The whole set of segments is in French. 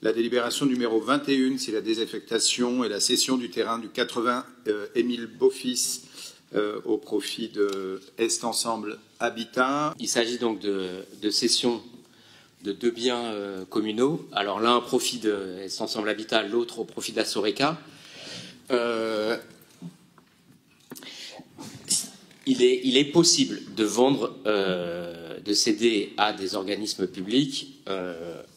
La délibération numéro 21, c'est la désaffectation et la cession du terrain du 80 Émile Beaufils au profit de Est Ensemble Habitat. Il s'agit donc de cession de deux biens communaux. Alors l'un au profit de Est Ensemble Habitat, l'autre au profit de la Soreca. Il est possible de vendre, de céder à des organismes publics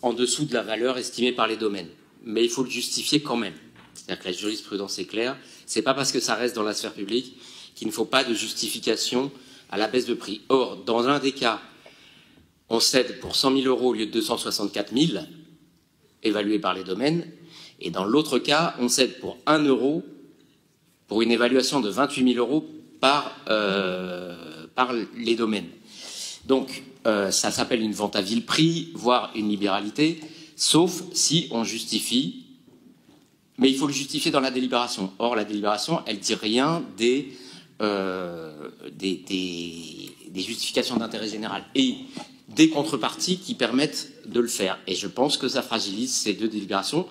en dessous de la valeur estimée par les domaines. Mais il faut le justifier quand même. C'est-à-dire que la jurisprudence est claire. C'est pas parce que ça reste dans la sphère publique qu'il ne faut pas de justification à la baisse de prix. Or, dans l'un des cas, on cède pour 100 000 euros au lieu de 264 000, évalués par les domaines. Et dans l'autre cas, on cède pour 1 euro, pour une évaluation de 28 000 euros par les domaines. Donc, ça s'appelle une vente à vil prix, voire une libéralité, sauf si on justifie, mais il faut le justifier dans la délibération. Or, la délibération, elle ne dit rien des justifications d'intérêt général et des contreparties qui permettent de le faire. Et je pense que ça fragilise ces deux délibérations.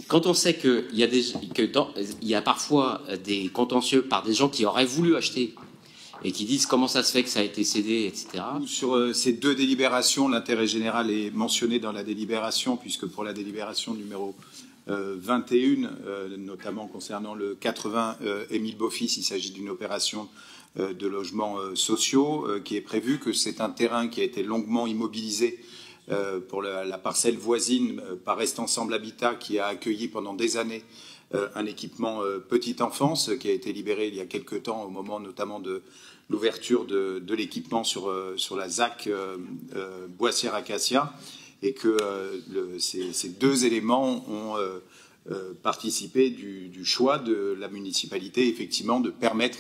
Quand on sait qu'il y a parfois des contentieux par des gens qui auraient voulu acheter et qui disent comment ça se fait que ça a été cédé, etc. Sur ces deux délibérations, l'intérêt général est mentionné dans la délibération, puisque pour la délibération numéro 21, notamment concernant le 80 Émile Beaufils, il s'agit d'une opération de logements sociaux qui est prévue, que c'est un terrain qui a été longuement immobilisé pour la parcelle voisine par Est Ensemble Habitat, qui a accueilli pendant des années un équipement petite enfance qui a été libéré il y a quelque temps, au moment notamment de l'ouverture de l'équipement sur la ZAC Boissière-Acacia, et que ces deux éléments ont participé du choix de la municipalité, effectivement, de permettre,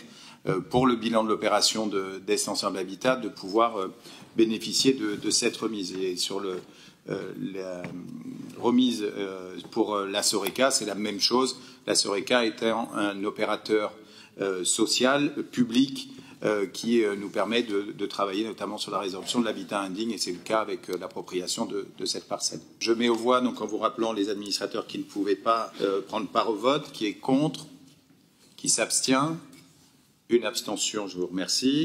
pour le bilan de l'opération d'Est Ensemble Habitat, de pouvoir bénéficier de cette remise. Et sur la remise pour la Soreca, c'est la même chose. La Soreca étant un opérateur social, public, qui nous permet de travailler notamment sur la résorption de l'habitat indigne, et c'est le cas avec l'appropriation de cette parcelle. Je mets aux voix, donc en vous rappelant les administrateurs qui ne pouvaient pas prendre part au vote, qui est contre, qui s'abstient, une abstention, je vous remercie.